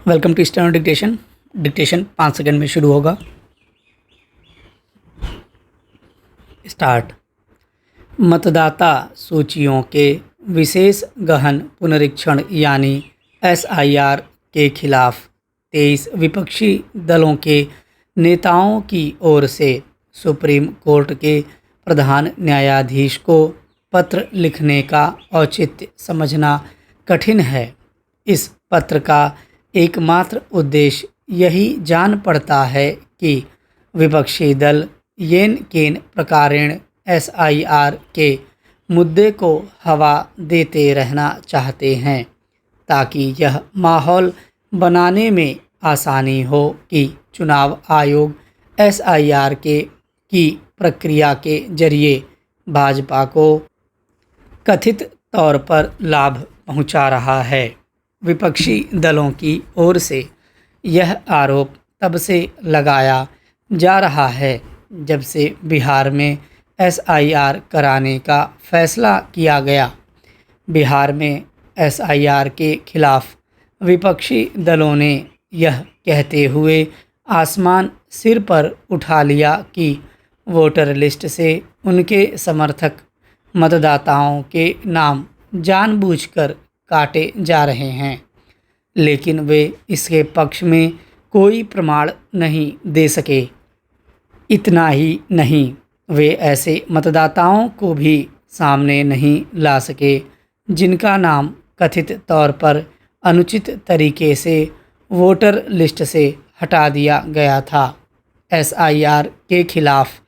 Welcome to standard dictation. Dictation 5 second में शुरू होगा। स्टार्ट। मतदाता सूचियों के विशेष गहन पुनरीक्षण यानी एसआईआर के खिलाफ 23 विपक्षी दलों के नेताओं की ओर से सुप्रीम कोर्ट के प्रधान न्यायाधीश को पत्र लिखने का औचित्य समझना कठिन है। इस पत्र का एकमात्र उद्देश्य यही जान पड़ता है कि विपक्षी दल येन केन प्रकारेण एसआईआर के मुद्दे को हवा देते रहना चाहते हैं ताकि यह माहौल बनाने में आसानी हो कि चुनाव आयोग एसआईआर की प्रक्रिया के जरिए भाजपा को कथित तौर पर लाभ पहुंचा रहा है। विपक्षी दलों की ओर से यह आरोप तब से लगाया जा रहा है जब से बिहार में एसआईआर कराने का फैसला किया गया। बिहार में एसआईआर के खिलाफ विपक्षी दलों ने यह कहते हुए आसमान सिर पर उठा लिया कि वोटर लिस्ट से उनके समर्थक मतदाताओं के नाम जानबूझकर काटे जा रहे हैं, लेकिन वे इसके पक्ष में कोई प्रमाण नहीं दे सके। इतना ही नहीं, वे ऐसे मतदाताओं को भी सामने नहीं ला सके जिनका नाम कथित तौर पर अनुचित तरीके से वोटर लिस्ट से हटा दिया गया था। एसआईआर के खिलाफ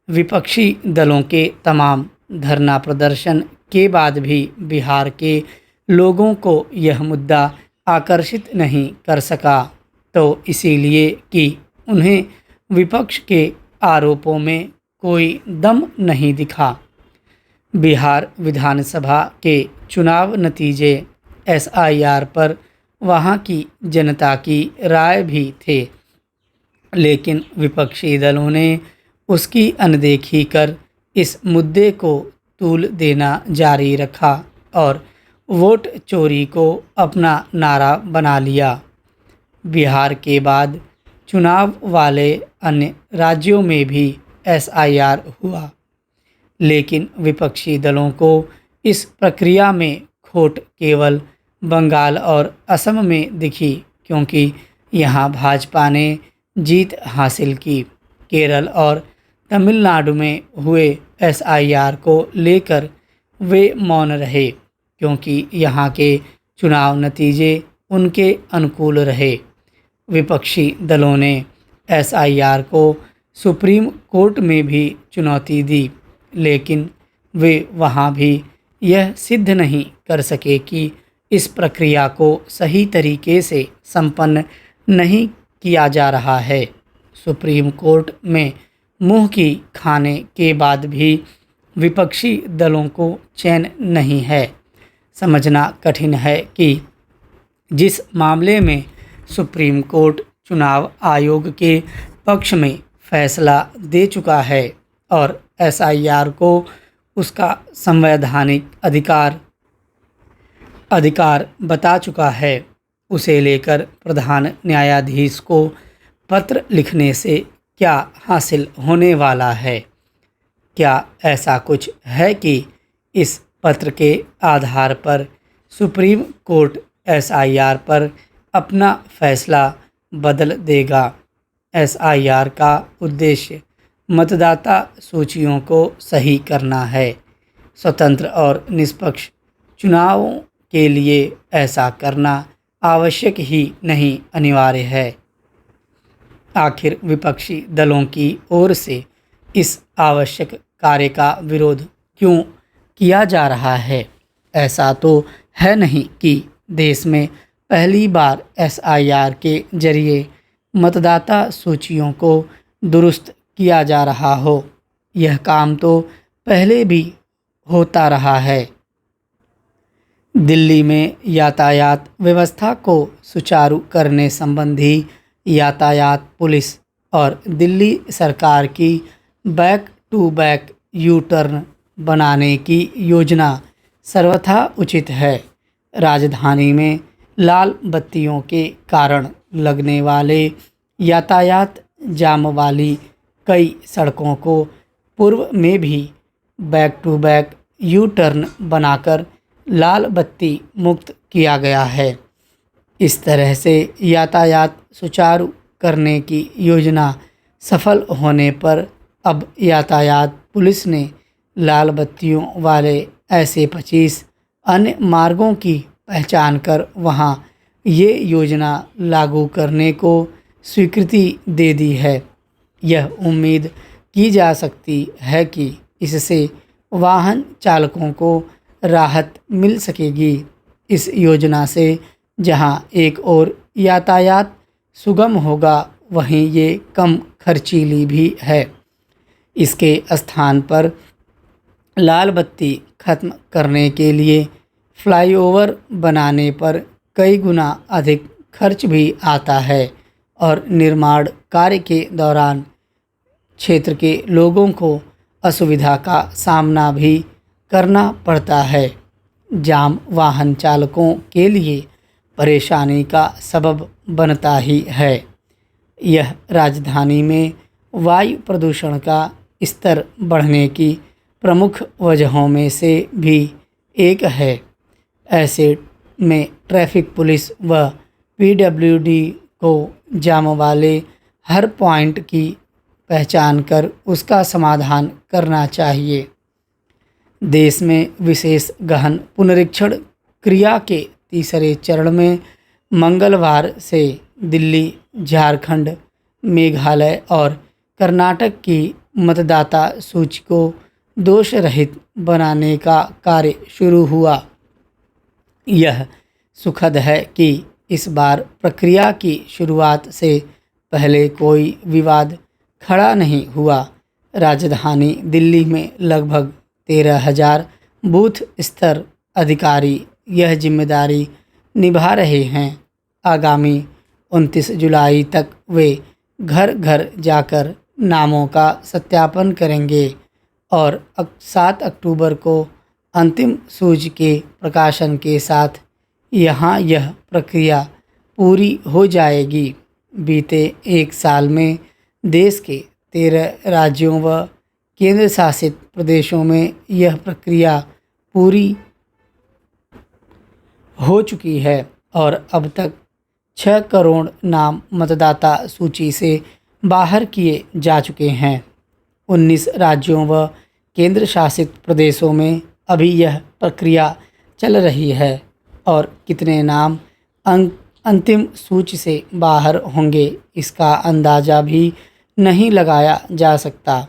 विपक्षी दलों के तमाम धरना प्रदर्शन के बाद भी बिहार के लोगों को यह मुद्दा आकर्षित नहीं कर सका, तो इसीलिए कि उन्हें विपक्ष के आरोपों में कोई दम नहीं दिखा। बिहार विधानसभा के चुनाव नतीजे एसआईआर पर वहां की जनता की राय भी थे, लेकिन विपक्षी दलों ने उसकी अनदेखी कर इस मुद्दे को तूल देना जारी रखा और वोट चोरी को अपना नारा बना लिया। बिहार के बाद चुनाव वाले अन्य राज्यों में भी एसआईआर हुआ, लेकिन विपक्षी दलों को इस प्रक्रिया में खोट केवल बंगाल और असम में दिखी, क्योंकि यहाँ भाजपा ने जीत हासिल की। केरल और तमिलनाडु में हुए एसआईआर को लेकर वे मौन रहे, क्योंकि यहाँ के चुनाव नतीजे उनके अनुकूल रहे। विपक्षी दलों ने एसआईआर को सुप्रीम कोर्ट में भी चुनौती दी, लेकिन वे वहाँ भी यह सिद्ध नहीं कर सके कि इस प्रक्रिया को सही तरीके से संपन्न नहीं किया जा रहा है। सुप्रीम कोर्ट में मुंह की खाने के बाद भी विपक्षी दलों को चैन नहीं है। समझना कठिन है कि जिस मामले में सुप्रीम कोर्ट चुनाव आयोग के पक्ष में फैसला दे चुका है और एसआईआर को उसका संवैधानिक अधिकार बता चुका है, उसे लेकर प्रधान न्यायाधीश को पत्र लिखने से क्या हासिल होने वाला है? क्या ऐसा कुछ है कि इस पत्र के आधार पर सुप्रीम कोर्ट एसआईआर पर अपना फैसला बदल देगा? एसआईआर का उद्देश्य मतदाता सूचियों को सही करना है। स्वतंत्र और निष्पक्ष चुनावों के लिए ऐसा करना आवश्यक ही नहीं, अनिवार्य है। आखिर विपक्षी दलों की ओर से इस आवश्यक कार्य का विरोध क्यों किया जा रहा है? ऐसा तो है नहीं कि देश में पहली बार एसआईआर के जरिए मतदाता सूचियों को दुरुस्त किया जा रहा हो। यह काम तो पहले भी होता रहा है। दिल्ली में यातायात व्यवस्था को सुचारू करने संबंधी यातायात पुलिस और दिल्ली सरकार की back to back U turn बनाने की योजना सर्वथा उचित है। राजधानी में लाल बत्तियों के कारण लगने वाले यातायात जाम वाली कई सड़कों को पूर्व में भी back to back U turn बनाकर लाल बत्ती मुक्त किया गया है। इस तरह से यातायात सुचारू करने की योजना सफल होने पर अब यातायात पुलिस ने लाल बत्तियों वाले ऐसे 25 अन्य मार्गों की पहचान कर वहां ये योजना लागू करने को स्वीकृति दे दी है। यह उम्मीद की जा सकती है कि इससे वाहन चालकों को राहत मिल सकेगी। इस योजना से जहां एक ओर यातायात सुगम होगा, वहीं ये कम खर्चीली भी है। इसके स्थान पर लाल बत्ती खत्म करने के लिए फ्लाईओवर बनाने पर कई गुना अधिक खर्च भी आता है और निर्माण कार्य के दौरान क्षेत्र के लोगों को असुविधा का सामना भी करना पड़ता है। जाम वाहन चालकों के लिए परेशानी का सबब बनता ही है। यह राजधानी में वायु प्रदूषण का स्तर बढ़ने की प्रमुख वजहों में से भी एक है। ऐसे में ट्रैफिक पुलिस व पीडब्ल्यूडी को जाम वाले हर पॉइंट की पहचान कर उसका समाधान करना चाहिए। देश में विशेष गहन पुनरीक्षण क्रिया के तीसरे चरण में मंगलवार से दिल्ली, झारखंड, मेघालय और कर्नाटक की मतदाता सूची को दोष रहित बनाने का कार्य शुरू हुआ। यह सुखद है कि इस बार प्रक्रिया की शुरुआत से पहले कोई विवाद खड़ा नहीं हुआ। राजधानी दिल्ली में लगभग 13,000 बूथ स्तर अधिकारी यह जिम्मेदारी निभा रहे हैं। आगामी 29 जुलाई तक वे घर घर जाकर नामों का सत्यापन करेंगे और 7 अक्टूबर को अंतिम सूची के प्रकाशन के साथ यहाँ यह प्रक्रिया पूरी हो जाएगी। बीते एक साल में देश के 13 राज्यों व केंद्र शासित प्रदेशों में यह प्रक्रिया पूरी हो चुकी है और अब तक 6 करोड़ नाम मतदाता सूची से बाहर किए जा चुके हैं। 19 राज्यों व केंद्र शासित प्रदेशों में अभी यह प्रक्रिया चल रही है और कितने नाम अंतिम सूची से बाहर होंगे इसका अंदाज़ा भी नहीं लगाया जा सकता।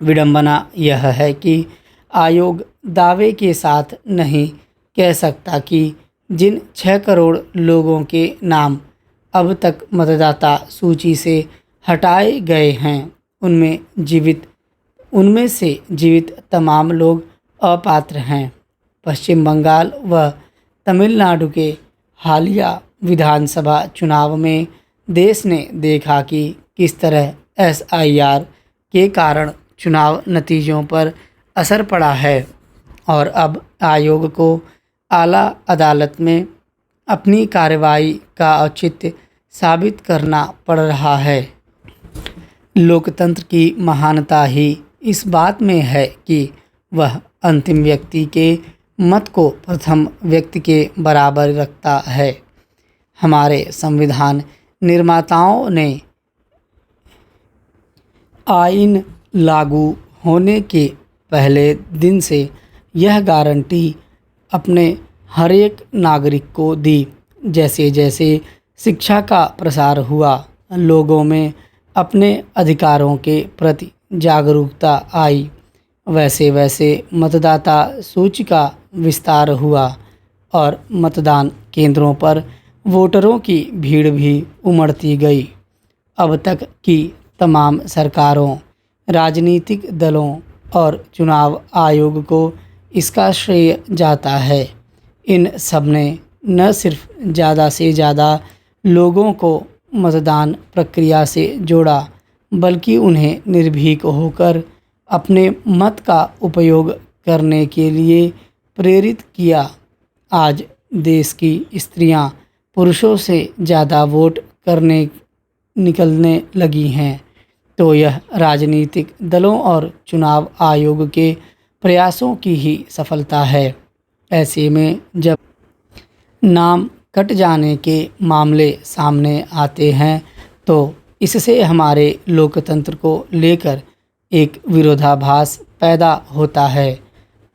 विडंबना यह है कि आयोग दावे के साथ नहीं कह सकता कि जिन 6 करोड़ लोगों के नाम अब तक मतदाता सूची से हटाए गए हैं उनमें से जीवित तमाम लोग अपात्र हैं। पश्चिम बंगाल व तमिलनाडु के हालिया विधानसभा चुनाव में देश ने देखा कि किस तरह SIR के कारण चुनाव नतीजों पर असर पड़ा है और अब आयोग को आला अदालत में अपनी कार्रवाई का औचित्य साबित करना पड़ रहा है। लोकतंत्र की महानता ही इस बात में है कि वह अंतिम व्यक्ति के मत को प्रथम व्यक्ति के बराबर रखता है। हमारे संविधान निर्माताओं ने आइन लागू होने के पहले दिन से यह गारंटी अपने हर एक नागरिक को दी। जैसे जैसे शिक्षा का प्रसार हुआ, लोगों में अपने अधिकारों के प्रति जागरूकता आई, वैसे वैसे मतदाता सूची का विस्तार हुआ और मतदान केंद्रों पर वोटरों की भीड़ भी उमड़ती गई। अब तक की तमाम सरकारों, राजनीतिक दलों और चुनाव आयोग को इसका श्रेय जाता है। इन सब ने न सिर्फ ज़्यादा से ज़्यादा लोगों को मतदान प्रक्रिया से जोड़ा, बल्कि उन्हें निर्भीक होकर अपने मत का उपयोग करने के लिए प्रेरित किया। आज देश की स्त्रियां पुरुषों से ज़्यादा वोट करने निकलने लगी हैं, तो यह राजनीतिक दलों और चुनाव आयोग के प्रयासों की ही सफलता है। ऐसे में जब नाम कट जाने के मामले सामने आते हैं, तो इससे हमारे लोकतंत्र को लेकर एक विरोधाभास पैदा होता है।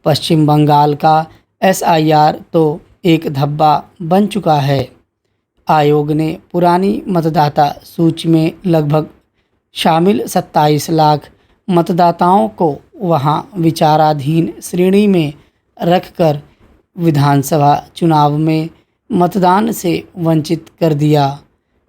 पश्चिम बंगाल का एसआईआर तो एक धब्बा बन चुका है। आयोग ने पुरानी मतदाता सूची में लगभग शामिल 27 लाख मतदाताओं को वहां विचाराधीन श्रेणी में रखकर विधानसभा चुनाव में मतदान से वंचित कर दिया।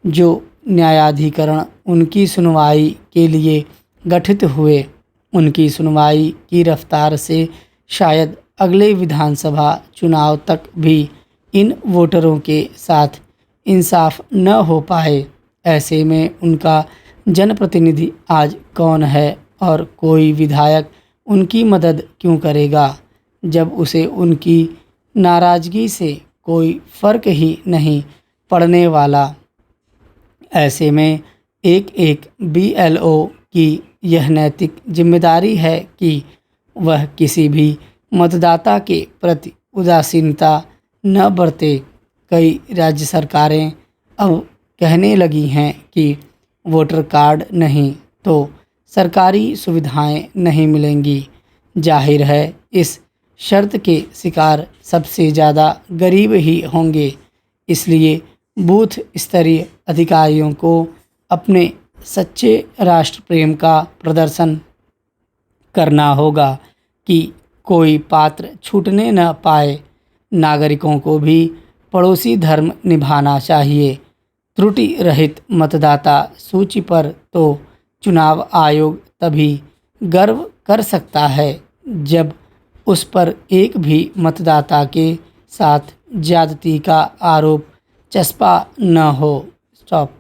जो न्यायाधिकरण उनकी सुनवाई के लिए गठित हुए, उनकी सुनवाई की रफ्तार से शायद अगले विधानसभा चुनाव तक भी इन वोटरों के साथ इंसाफ न हो पाए। ऐसे में उनका जनप्रतिनिधि आज कौन है और कोई विधायक उनकी मदद क्यों करेगा, जब उसे उनकी नाराज़गी से कोई फ़र्क ही नहीं पड़ने वाला। ऐसे में एक एक बीएलओ की यह नैतिक जिम्मेदारी है कि वह किसी भी मतदाता के प्रति उदासीनता न बरते। कई राज्य सरकारें अब कहने लगी हैं कि वोटर कार्ड नहीं तो सरकारी सुविधाएं नहीं मिलेंगी। जाहिर है इस शर्त के शिकार सबसे ज़्यादा गरीब ही होंगे। इसलिए बूथ स्तरीय अधिकारियों को अपने सच्चे राष्ट्र प्रेम का प्रदर्शन करना होगा कि कोई पात्र छूटने न पाए। नागरिकों को भी पड़ोसी धर्म निभाना चाहिए। त्रुटि रहित मतदाता सूची पर तो चुनाव आयोग तभी गर्व कर सकता है जब उस पर एक भी मतदाता के साथ ज्यादती का आरोप चस्पा न हो। स्टॉप।